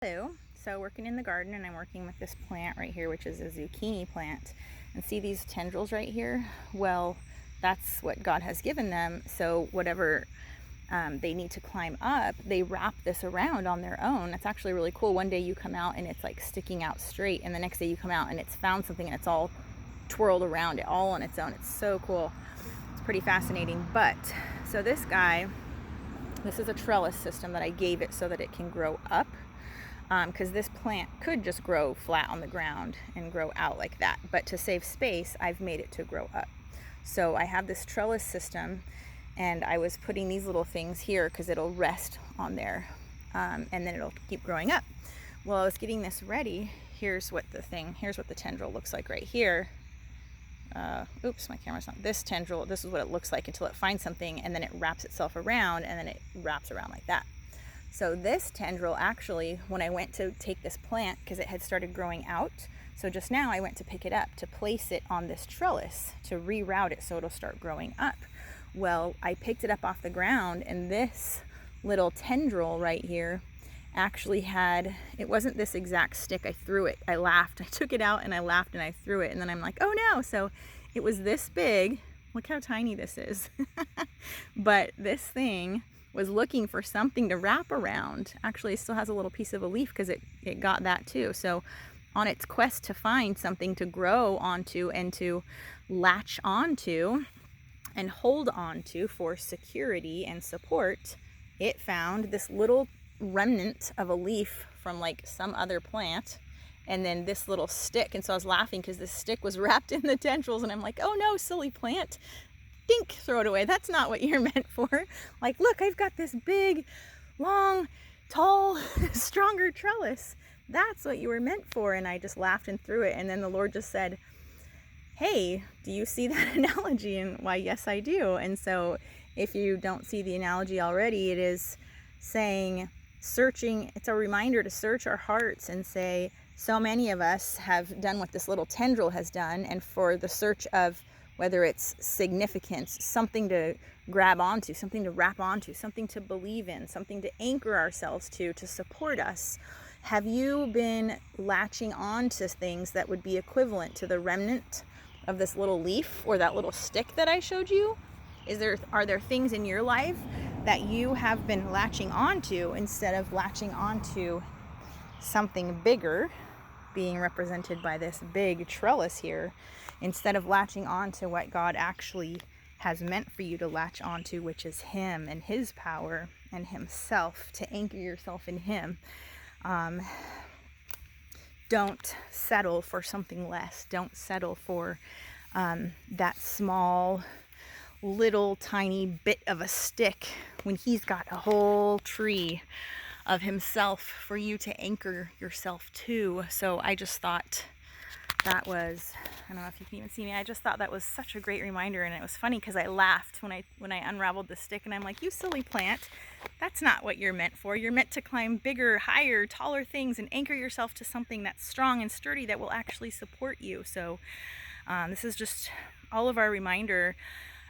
Hello. So working in the garden, and I'm working with this plant right here, which is a zucchini plant. And see these tendrils right here? Well, that's what God has given them. So whatever they need to climb up, they wrap this around on their own. It's actually really cool. One day you come out and it's like sticking out straight, and the next day you come out and it's found something and it's all twirled around it all on its own. It's so cool. It's pretty fascinating. But so this is a trellis system that I gave it so that it can grow up. Because this plant could just grow flat on the ground and grow out like that. But to save space, I've made it to grow up. So I have this trellis system, and I was putting these little things here because it'll rest on there, and then it'll keep growing up. Well, I was getting this ready. Here's what the tendril looks like right here. Oops, my camera's not. This tendril, this is what it looks like until it finds something, and then it wraps itself around, and then it wraps around like that. So this tendril, actually, when I went to take this plant, because it had started growing out, so just now I went to pick it up to place it on this trellis to reroute it so it'll start growing up. Well, I picked it up off the ground, and this little tendril right here actually had, it wasn't this exact stick. I threw it. I laughed. I took it out and I laughed and I threw it, and then I'm like, oh no. So it was this big. Look how tiny this is. But this thing was looking for something to wrap around. Actually, it still has a little piece of a leaf because it got that too. So on its quest to find something to grow onto and to latch onto and hold onto for security and support, it found this little remnant of a leaf from like some other plant, and then this little stick. And so I was laughing because this stick was wrapped in the tendrils, and I'm like, oh no, silly plant. Dink, throw it away. That's not what you're meant for. Like, look, I've got this big, long, tall, stronger trellis. That's what you were meant for. And I just laughed and threw it. And then the Lord just said, hey, do you see that analogy? And why, yes, I do. And so if you don't see the analogy already, it is saying, searching, it's a reminder to search our hearts and say, so many of us have done what this little tendril has done, and for the search of whether it's significance, something to grab onto, something to wrap onto, something to believe in, something to anchor ourselves to support us. Have you been latching on to things that would be equivalent to the remnant of this little leaf or that little stick that I showed you? Are there things in your life that you have been latching onto instead of latching onto something bigger, being represented by this big trellis here, instead of latching on to what God actually has meant for you to latch onto, which is Him and His power and Himself, to anchor yourself in Him. Don't settle for something less. Don't settle for that small, little, tiny bit of a stick when He's got a whole tree of Himself for you to anchor yourself to. So I just thought that was, I don't know if you can even see me, I just thought that was such a great reminder. And it was funny because I laughed when I unraveled the stick, and I'm like, you silly plant, that's not what you're meant for. You're meant to climb bigger, higher, taller things and anchor yourself to something that's strong and sturdy that will actually support you. So this is just all of our reminder.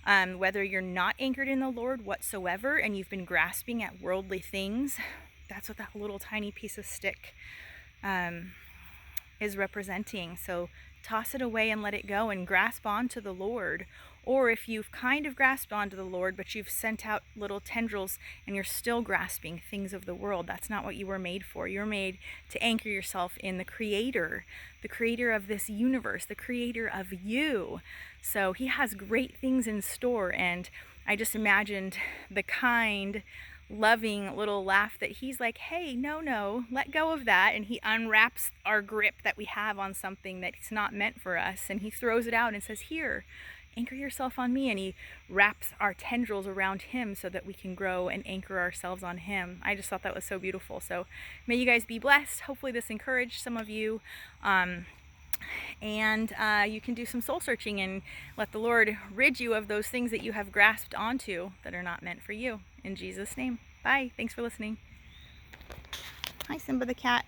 Whether you're not anchored in the Lord whatsoever and you've been grasping at worldly things, that's what that little tiny piece of stick is representing. So toss it away and let it go and grasp onto the Lord. Or if you've kind of grasped onto the Lord, but you've sent out little tendrils and you're still grasping things of the world, that's not what you were made for. You're made to anchor yourself in the Creator of this universe, the Creator of you. So He has great things in store, and I just imagined the kind, loving little laugh that He's like, hey, no, let go of that. And He unwraps our grip that we have on something that's not meant for us, and He throws it out and says, here, anchor yourself on me. And He wraps our tendrils around Him so that we can grow and anchor ourselves on Him. I just thought that was so beautiful. So may you guys be blessed. Hopefully this encouraged some of you. And you can do some soul searching and let the Lord rid you of those things that you have grasped onto that are not meant for you. In Jesus' name. Bye. Thanks for listening. Hi, Simba the cat.